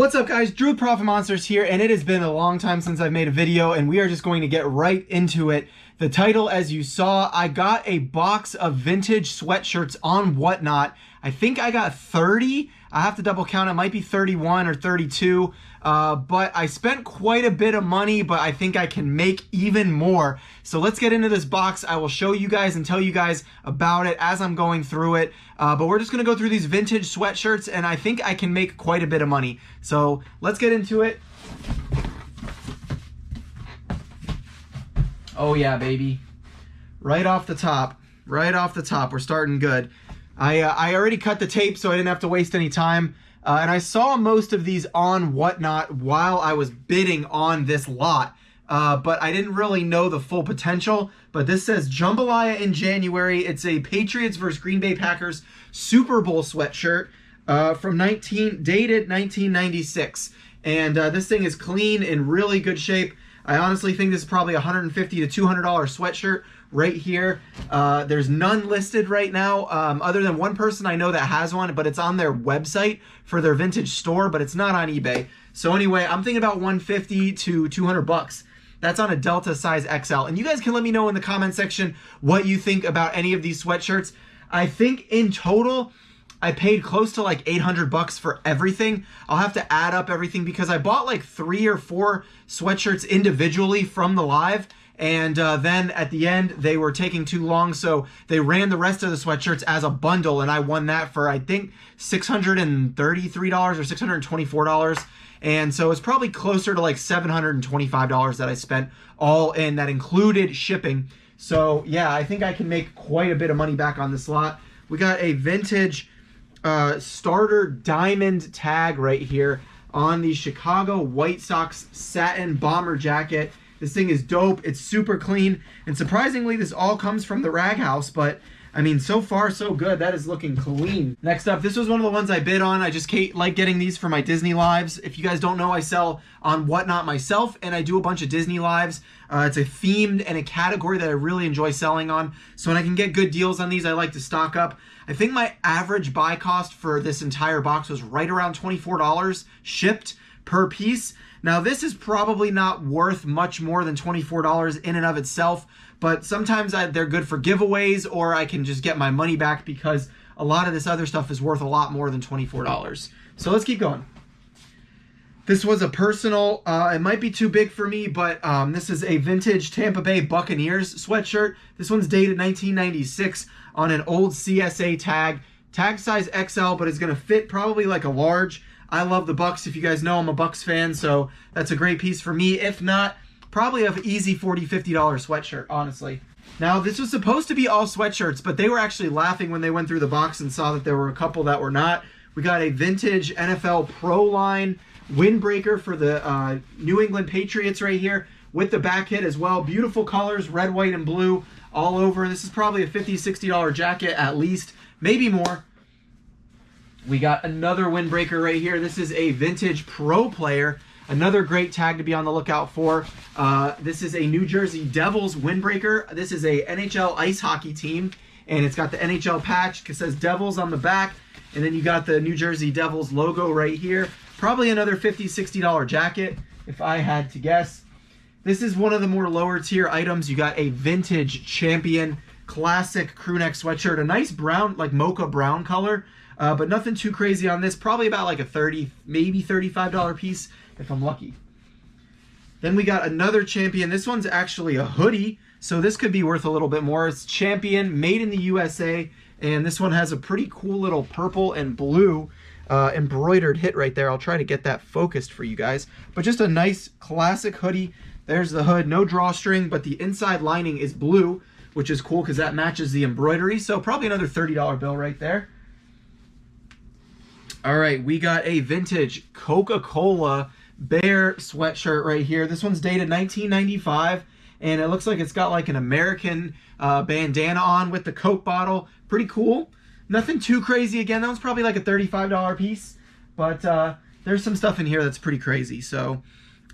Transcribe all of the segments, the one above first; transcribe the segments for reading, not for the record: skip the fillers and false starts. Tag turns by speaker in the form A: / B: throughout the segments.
A: What's up guys, Drew Profit Monsters here, and it has been a long time since I've made a video, and we are just going to get right into it. The title, as you saw, I got a box of vintage sweatshirts on Whatnot. I think I got 30. I have to double count, it might be 31 or 32, but I spent quite a bit of money, but I think I can make even more. So let's get into this box. I will show you guys and tell you guys about it as I'm going through it, but we're just gonna go through these vintage sweatshirts, and I think I can make quite a bit of money. So let's get into it. Oh yeah, baby. Right off the top, we're starting good. I already cut the tape, so I didn't have to waste any time. And I saw most of these on Whatnot while I was bidding on this lot. But I didn't really know the full potential. But this says Jambalaya in January. It's a Patriots versus Green Bay Packers Super Bowl sweatshirt from dated 1996. And this thing is clean, in really good shape. I honestly think this is probably $150 to $200 sweatshirt right here. There's none listed right now, other than one person I know that has one, but it's on their website for their vintage store, but it's not on eBay. So anyway, I'm thinking about $150 to $200. That's on a Delta size XL. And you guys can let me know in the comment section what you think about any of these sweatshirts. I think in total, I paid close to like $800 for everything. I'll have to add up everything because I bought like 3 or 4 sweatshirts individually from the live. And then at the end, they were taking too long, so they ran the rest of the sweatshirts as a bundle, and I won that for, I think, $633 or $624. And so it's probably closer to like $725 that I spent all in. That included shipping. So yeah, I think I can make quite a bit of money back on this lot. We got a vintage starter diamond tag right here on the Chicago White Sox satin bomber jacket. This thing is dope. It's super clean. And surprisingly, this all comes from the Rag House, but I mean, so far so good. That is looking clean. Next up, this was one of the ones I bid on. I just like getting these for my Disney lives. If you guys don't know, I sell on Whatnot myself, and I do a bunch of Disney lives. It's a themed and a category that I really enjoy selling on. So when I can get good deals on these, I like to stock up. I think my average buy cost for this entire box was right around $24 shipped per piece. Now, this is probably not worth much more than $24 in and of itself, but sometimes they're good for giveaways, or I can just get my money back because a lot of this other stuff is worth a lot more than $24. So let's keep going. This was a personal, it might be too big for me, but this is a vintage Tampa Bay Buccaneers sweatshirt. This one's dated 1996 on an old CSA tag. Tag size XL, but it's going to fit probably like a large. I love the Bucks. If you guys know, I'm a Bucks fan, so that's a great piece for me. If not, probably an easy $40, $50 sweatshirt, honestly. Now, this was supposed to be all sweatshirts, but they were actually laughing when they went through the box and saw that there were a couple that were not. We got a vintage NFL Pro Line windbreaker for the New England Patriots right here with the back hit as well. Beautiful colors, red, white, and blue all over. This is probably a $50, $60 jacket at least, maybe more. We got another windbreaker right here. This is a vintage Pro Player. Another great tag to be on the lookout for. This is a New Jersey Devils windbreaker. This is a NHL ice hockey team, and it's got the NHL patch. It says Devils on the back, and then you got the New Jersey Devils logo right here. Probably another $50, $60 jacket, if I had to guess. This is one of the more lower tier items. You got a vintage Champion classic crew neck sweatshirt. A nice brown, like mocha brown color. But nothing too crazy on this. Probably about like a $30, maybe $35 piece if I'm lucky. Then we got another Champion. This one's actually a hoodie, so this could be worth a little bit more. It's Champion, made in the USA, and this one has a pretty cool little purple and blue embroidered hit right there. I'll try to get that focused for you guys. But just a nice classic hoodie. There's the hood, no drawstring, but the inside lining is blue, which is cool because that matches the embroidery. So probably another $30 bill right there. All right, we got a vintage Coca-Cola Bear sweatshirt right here. This one's dated 1995, and it looks like it's got like an American bandana on with the Coke bottle. Pretty cool. Nothing too crazy. Again, that one's probably like a $35 piece, but there's some stuff in here that's pretty crazy. So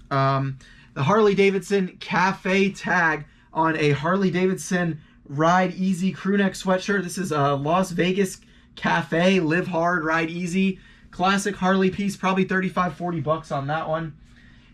A: the Harley-Davidson Cafe tag on a Harley-Davidson Ride Easy crew neck sweatshirt. This is a Las Vegas Cafe, live hard, ride easy. Classic Harley piece, probably 35, 40 bucks on that one.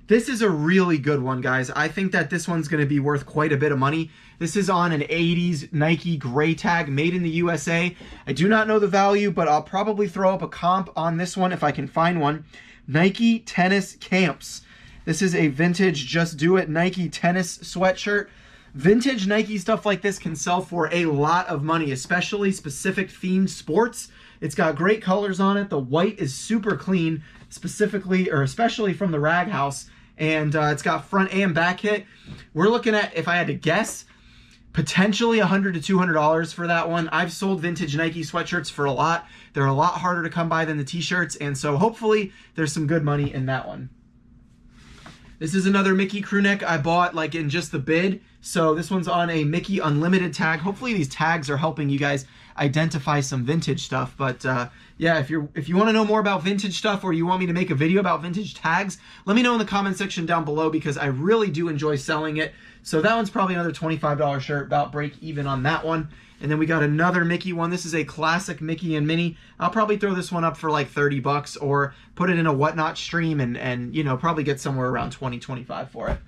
A: This is a really good one, guys. I think that this one's going to be worth quite a bit of money. This is on an 80s Nike gray tag, made in the USA. I do not know the value, but I'll probably throw up a comp on this one if I can find one. Nike Tennis Camps. This is a vintage Just Do It Nike tennis sweatshirt. Vintage Nike stuff like this can sell for a lot of money, especially specific themed sports. It's got great colors on it. The white is super clean, specifically or especially from the Rag House. And it's got front and back hit. We're looking at, if I had to guess, potentially $100 to $200 for that one. I've sold vintage Nike sweatshirts for a lot. They're a lot harder to come by than the t-shirts, and so hopefully there's some good money in that one. This is another Mickey crew neck I bought like in just the bid. So this one's on a Mickey Unlimited tag. Hopefully these tags are helping you guys identify some vintage stuff. But yeah, if you want to know more about vintage stuff, or you want me to make a video about vintage tags, let me know in the comment section down below, because I really do enjoy selling it. So that one's probably another $25 shirt, about break even on that one. And then we got another Mickey one. This is a classic Mickey and Minnie. I'll probably throw this one up for like 30 bucks, or put it in a Whatnot stream and you know, probably get somewhere around 20, 25 for it.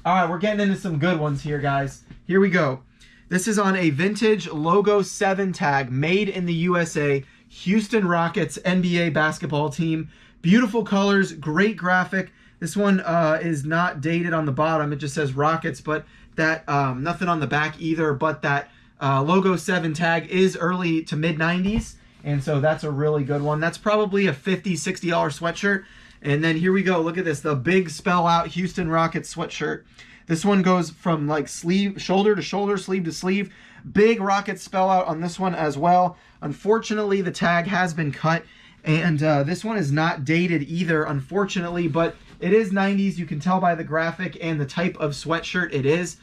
A: All right, we're getting into some good ones here, guys. Here we go. This is on a vintage Logo 7 tag, made in the USA. Houston Rockets NBA basketball team. Beautiful colors, great graphic. This one is not dated on the bottom. It just says Rockets, but that nothing on the back either. But that Logo 7 tag is early to mid 90s, and so that's a really good one. That's probably a $50, $60 sweatshirt. And then here we go. Look at this, the big spell out Houston Rockets sweatshirt. This one goes from like sleeve, shoulder to shoulder, sleeve to sleeve. Big Rockets spell out on this one as well. Unfortunately, the tag has been cut, and this one is not dated either, unfortunately, but it is 90s. You can tell by the graphic and the type of sweatshirt it is.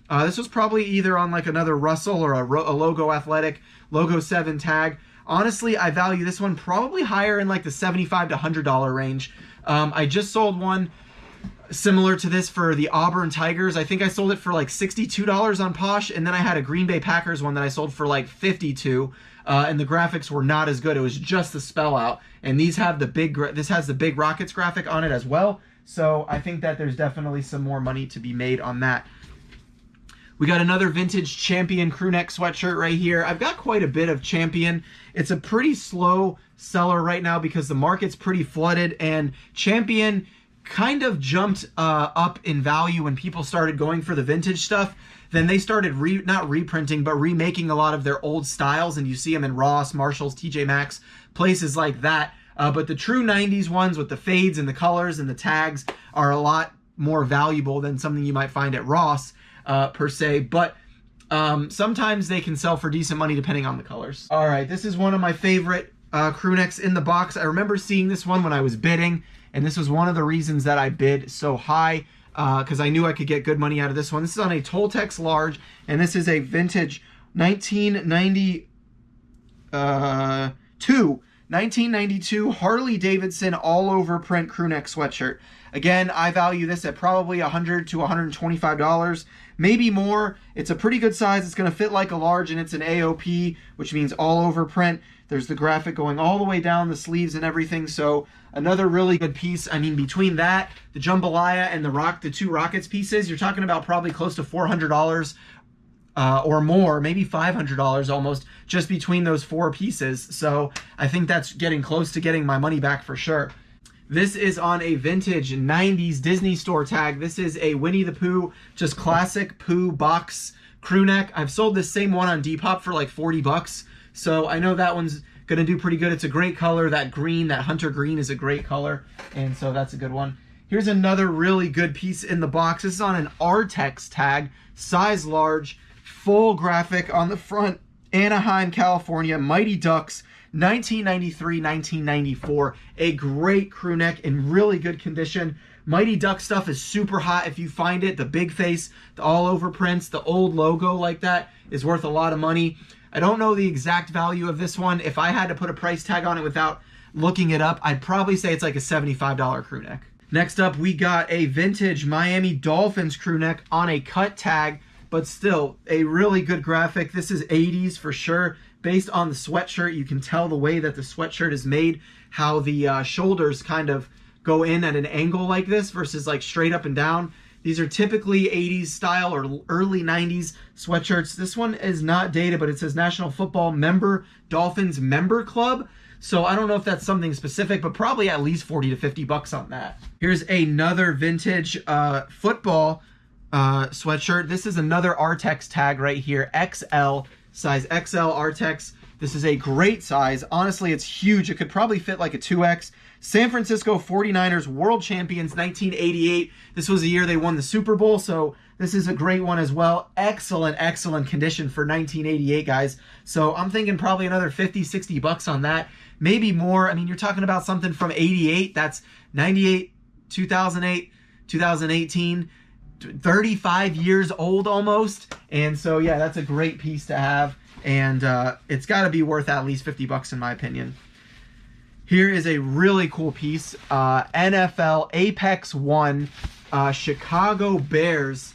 A: This was probably either on like another Russell or a Logo Athletic Logo 7 tag. Honestly, I value this one probably higher in like the $75 to $100 range. I just sold one similar to this for the Auburn Tigers. I think I sold it for like $62 on Posh, and then I had a Green Bay Packers one that I sold for like $52, and the graphics were not as good. It was just the spell out, and these have the big. This has the big Rockets graphic on it as well. So I think that there's definitely some more money to be made on that. We got another vintage Champion crew neck sweatshirt right here. I've got quite a bit of Champion. It's a pretty slow seller right now because the market's pretty flooded, and Champion kind of jumped up in value when people started going for the vintage stuff. Then they started not reprinting, but remaking a lot of their old styles, and you see them in Ross, Marshalls, TJ Maxx, places like that. But the true 90s ones with the fades and the colors and the tags are a lot more valuable than something you might find at Ross per se. But sometimes they can sell for decent money depending on the colors. All right, this is one of my favorite crew necks in the box. I remember seeing this one when I was bidding, and this was one of the reasons that I bid so high, because I knew I could get good money out of this one. This is on a Toltex large, and this is a vintage 1992 Harley Davidson all over print crew neck sweatshirt. Again, I value this at probably $100 to $125, maybe more. It's a pretty good size. It's going to fit like a large, and it's an AOP, which means all over print. There's the graphic going all the way down the sleeves and everything. So another really good piece. I mean, between that, the Jambalaya, and the two Rockets pieces, you're talking about probably close to $400 or more, maybe $500 almost, just between those four pieces. So I think that's getting close to getting my money back for sure. This is on a vintage 90s Disney Store tag. This is a Winnie the Pooh, just classic Pooh box crew neck. I've sold this same one on Depop for like 40 bucks. So I know that one's going to do pretty good. It's a great color. That green, that hunter green, is a great color. And so that's a good one. Here's another really good piece in the box. This is on an Artex tag, size large, full graphic on the front. Anaheim, California, Mighty Ducks, 1993-1994. A great crew neck in really good condition. Mighty Duck stuff is super hot if you find it. The big face, the all over prints, the old logo like that is worth a lot of money. I don't know the exact value of this one. If I had to put a price tag on it without looking it up, I'd probably say it's like a $75 crew neck. Next up, we got a vintage Miami Dolphins crew neck on a cut tag, but still a really good graphic. This is 80s for sure. Based on the sweatshirt, you can tell the way that the sweatshirt is made. how the shoulders kind of go in at an angle like this versus like straight up and down. These are typically 80s style or early 90s sweatshirts. This one is not dated, but it says National Football Member Dolphins Member Club. So I don't know if that's something specific, but probably at least 40 to 50 bucks on that. Here's another vintage football sweatshirt. This is another Artex tag right here, XL, size XL Artex. This is a great size. Honestly, it's huge. It could probably fit like a 2X. San Francisco 49ers World Champions 1988. This was the year they won the Super Bowl, so this is a great one as well. Excellent, excellent condition for 1988, guys. So I'm thinking probably another 50, 60 bucks on that. Maybe more. I mean, you're talking about something from 88. That's 98, 2008, 2018. 35 years old almost. And so, yeah, that's a great piece to have. And it's got to be worth at least 50 bucks in my opinion. Here is a really cool piece. NFL Apex 1 Chicago Bears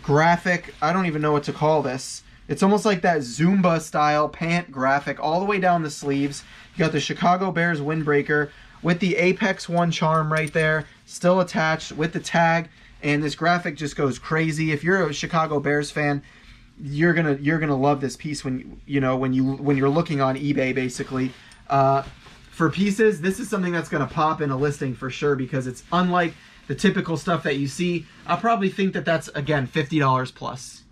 A: graphic. I don't even know what to call this. It's almost like that Zumba style pant graphic all the way down the sleeves. You got the Chicago Bears windbreaker with the Apex 1 charm right there, still attached with the tag. And this graphic just goes crazy. If you're a Chicago Bears fan, you're gonna love this piece when you're looking on eBay basically. For pieces, this is something that's gonna pop in a listing for sure because it's unlike the typical stuff that you see. I'll probably think that that's again $50 plus.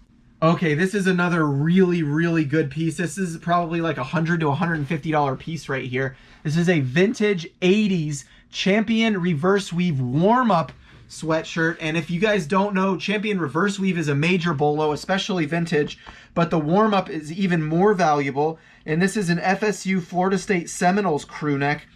A: Okay, this is another really, really good piece. This is probably like $100 to $150 piece right here. This is a vintage 80s Champion reverse weave warm-up sweatshirt. And if you guys don't know, Champion reverse weave is a major bolo, especially vintage, but the warm-up is even more valuable. And this is an FSU Florida State Seminoles crew neck.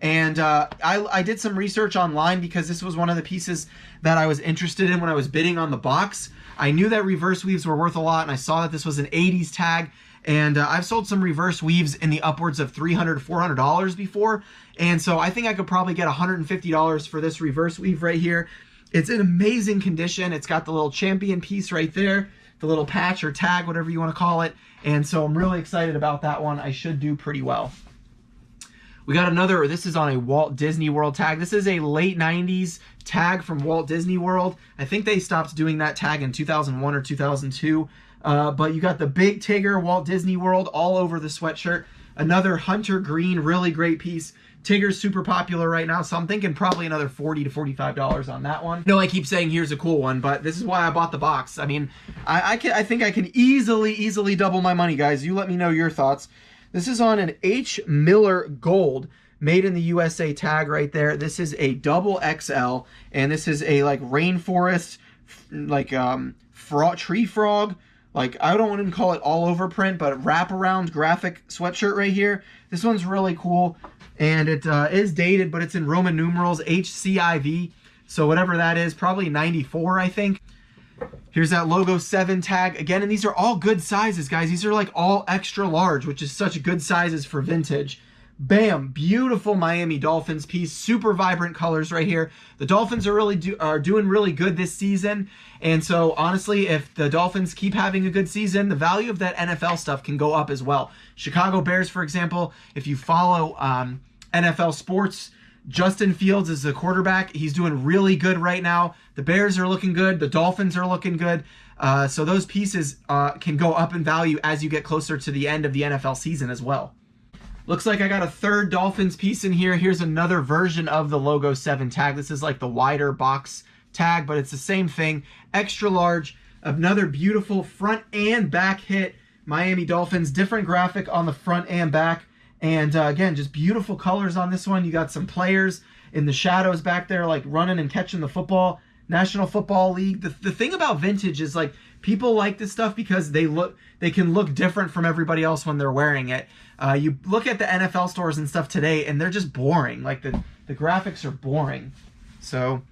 A: And I did some research online because this was one of the pieces that I was interested in when I was bidding on the box. I knew that reverse weaves were worth a lot, and I saw that this was an 80s tag. And I've sold some reverse weaves in the upwards of $300, $400 before. And so I think I could probably get $150 for this reverse weave right here. It's in amazing condition. It's got the little Champion piece right there, the little patch or tag, whatever you want to call it. And so I'm really excited about that one. I should do pretty well. We got another, this is on a Walt Disney World tag. This is a late 90s tag from Walt Disney World. I think they stopped doing that tag in 2001 or 2002. But you got the big Tigger Walt Disney World all over the sweatshirt. Another hunter green, really great piece. Tigger's super popular right now, so I'm thinking probably another $40 to $45 on that one. No, I keep saying here's a cool one, but this is why I bought the box. I mean, I think I can easily double my money, guys. You let me know your thoughts. This is on an H. Miller Gold, made in the USA tag right there. This is a double XL, and this is a like rainforest, like tree frog. Like, I don't want to call it all over print, but wraparound graphic sweatshirt right here. This one's really cool, and it is dated, but it's in Roman numerals, HCIV. So whatever that is, probably 94, I think. Here's that logo 7 tag again, and these are all good sizes, guys. These are like all extra large, which is such good sizes for vintage. Bam, beautiful Miami Dolphins piece, super vibrant colors right here. The Dolphins are doing really good this season, and so honestly, if the Dolphins keep having a good season, the value of that NFL stuff can go up as well. Chicago Bears, for example, if you follow NFL sports, Justin Fields is the quarterback. He's doing really good right now. The Bears are looking good. The Dolphins are looking good. So those pieces can go up in value as you get closer to the end of the NFL season as well. Looks like I got a third Dolphins piece in here. Here's another version of the logo 7 tag. This is like the wider box tag, but it's the same thing. Extra large. Another beautiful front and back hit. Miami Dolphins. Different graphic on the front and back. And again, just beautiful colors on this one. You got some players in the shadows back there, like running and catching the football. National Football League. The thing about vintage is like people like this stuff because they can look different from everybody else when they're wearing it. You look at the NFL stores and stuff today, and they're just boring. Like the graphics are boring. So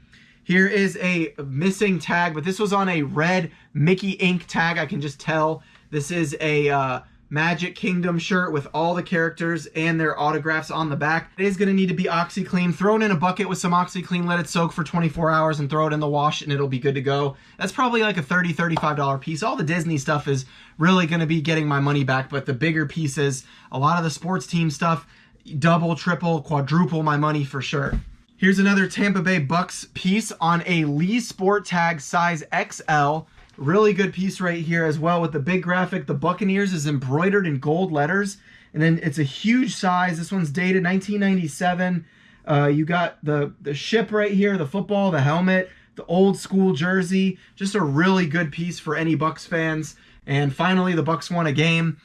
A: here is a missing tag, but this was on a red Mickey ink tag. I can just tell this is a Magic Kingdom shirt with all the characters and their autographs on the back. It is going to need to be OxyClean. Throw it in a bucket with some OxyClean, let it soak for 24 hours, and throw it in the wash, and it'll be good to go. That's probably like a $30, $35 piece. All the Disney stuff is really going to be getting my money back, but the bigger pieces, a lot of the sports team stuff, double, triple, quadruple my money for sure. Here's another Tampa Bay Bucks piece on a Lee Sport Tag size XL. Really good piece right here as well with the big graphic. The Buccaneers is embroidered in gold letters. And then it's a huge size. This one's dated 1997. You got the ship right here, the football, the helmet, the old school jersey. Just a really good piece for any Bucks fans. And finally, the Bucks won a game.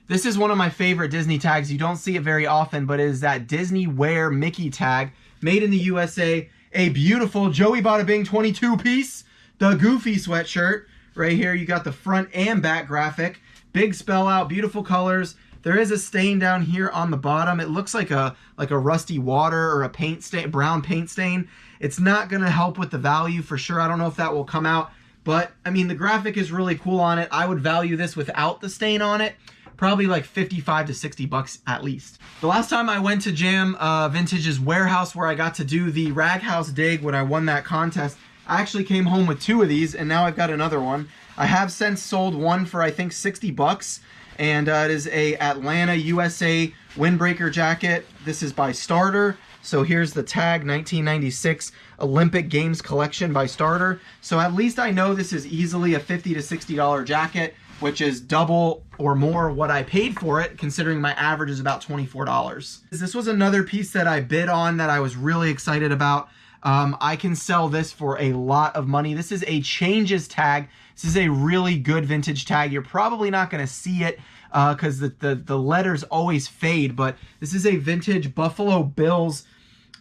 A: This is one of my favorite Disney tags. You don't see it very often, but it is that Disney Wear Mickey tag. Made in the USA. A beautiful Joey Bada Bing 22 piece. The Goofy sweatshirt. Right here, you got the front and back graphic. Big spell out, beautiful colors. There is a stain down here on the bottom. It looks like a rusty water or a paint stain, brown paint stain. It's not going to help with the value for sure. I don't know if that will come out. But, I mean, the graphic is really cool on it. I would value this without the stain on it. Probably like 55 to 60 bucks at least. The last time I went to Jam Vintage's warehouse where I got to do the Rag House dig when I won that contest, I actually came home with 2 of these, and now I've got another one. I have since sold one for, I think, 60 bucks. And it is a Atlanta, USA windbreaker jacket. This is by Starter. So here's the tag, 1996 Olympic Games collection by Starter. So at least I know this is easily a $50 to $60 jacket, which is double or more what I paid for it, considering my average is about $24. This was another piece that I bid on that I was really excited about. I can sell this for a lot of money. This is a Changes tag. This is a really good vintage tag. You're probably not going to see it because the letters always fade, but this is a vintage Buffalo Bills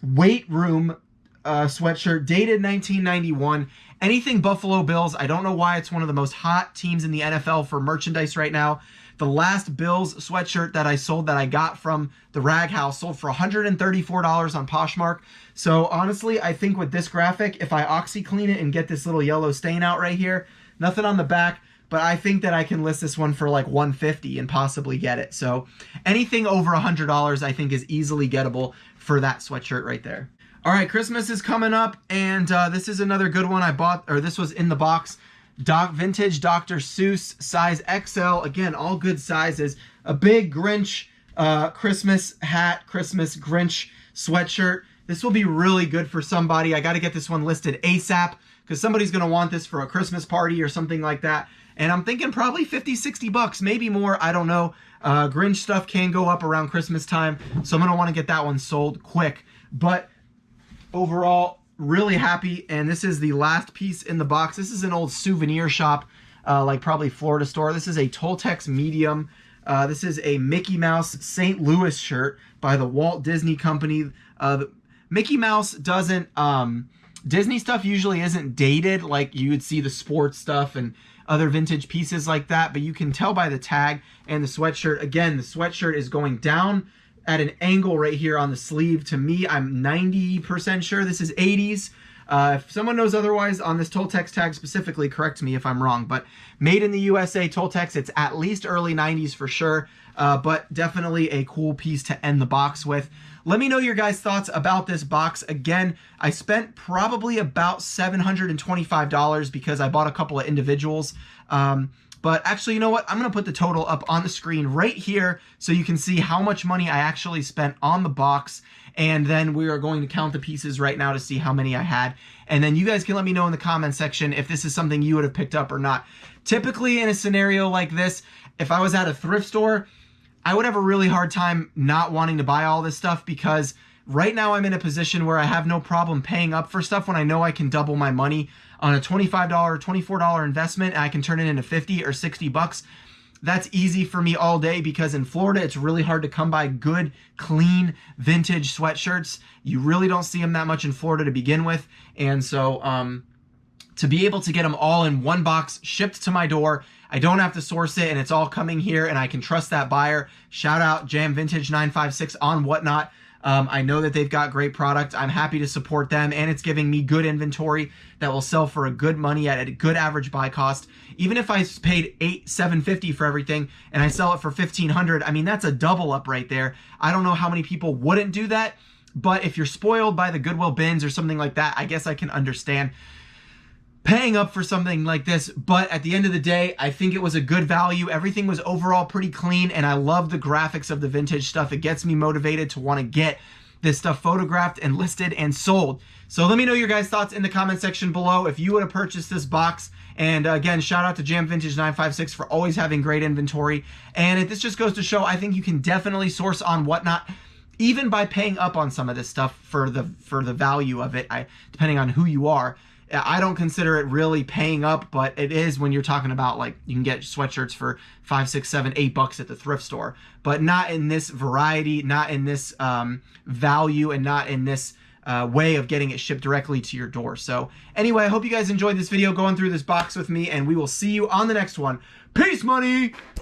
A: weight room sweatshirt dated 1991. Anything Buffalo Bills. I don't know why it's one of the most hot teams in the NFL for merchandise right now. The last Bills sweatshirt that I sold that I got from the Rag House sold for $134 on Poshmark. So honestly, I think with this graphic, if I OxyClean it and get this little yellow stain out right here, nothing on the back, but I think that I can list this one for like $150 and possibly get it. So anything over $100 I think is easily gettable for that sweatshirt right there. All right, Christmas is coming up, and this is another good one I bought, or this was in the box. Vintage Dr. Seuss size XL. Again, all good sizes. A big Grinch Christmas hat, Christmas Grinch sweatshirt. This will be really good for somebody. I got to get this one listed ASAP because somebody's going to want this for a Christmas party or something like that. And I'm thinking probably 50, 60 bucks, maybe more. I don't know. Grinch stuff can go up around Christmas time, so I'm going to want to get that one sold quick. But overall, really happy. And this is the last piece in the box. This is an old souvenir shop, like probably Florida store. This is a Toltex medium. This is a Mickey Mouse St. Louis shirt by the Walt Disney Company. Mickey Mouse doesn't, Disney stuff usually isn't dated like you would see the sports stuff and other vintage pieces like that, but you can tell by the tag and the sweatshirt. Again, the sweatshirt is going down at an angle right here on the sleeve. To me, I'm 90% sure this is 80s. If someone knows otherwise on this Toltex tag specifically, correct me if I'm wrong, but made in the USA Toltex, it's at least early 90s for sure, but definitely a cool piece to end the box with. Let me know your guys' thoughts about this box. Again, I spent probably about $725 because I bought a couple of individuals. But actually, you know what? I'm going to put the total up on the screen right here so you can see how much money I actually spent on the box. And then we are going to count the pieces right now to see how many I had. And then you guys can let me know in the comment section if this is something you would have picked up or not. Typically, in a scenario like this, if I was at a thrift store, I would have a really hard time not wanting to buy all this stuff because right now I'm in a position where I have no problem paying up for stuff when I know I can double my money on a $25, $24 investment and I can turn it into 50 or 60 bucks. That's easy for me all day because in Florida, it's really hard to come by good, clean, vintage sweatshirts. You really don't see them that much in Florida to begin with. And so to be able to get them all in one box shipped to my door, I don't have to source it and it's all coming here and I can trust that buyer. Shout out Jam Vintage 956 on Whatnot. I know that they've got great product. I'm happy to support them and it's giving me good inventory that will sell for a good money at a good average buy cost. Even if I paid $750 for everything and I sell it for $1,500, I mean, that's a double up right there. I don't know how many people wouldn't do that, but if you're spoiled by the Goodwill bins or something like that, I guess I can understand. paying up for something like this, but at the end of the day, I think it was a good value. Everything was overall pretty clean, and I love the graphics of the vintage stuff. It gets me motivated to want to get this stuff photographed and listed and sold. So let me know your guys' thoughts in the comment section below if you would have purchased this box. And again, shout out to Jam Vintage 956 for always having great inventory. And this just goes to show, I think you can definitely source on Whatnot, even by paying up on some of this stuff for the value of it, depending on who you are. I don't consider it really paying up, but it is when you're talking about, like, you can get sweatshirts for $5, $6, $7, $8 at the thrift store, but not in this variety, not in this value, and not in this way of getting it shipped directly to your door. So anyway, I hope you guys enjoyed this video going through this box with me, and we will see you on the next one. Peace, money!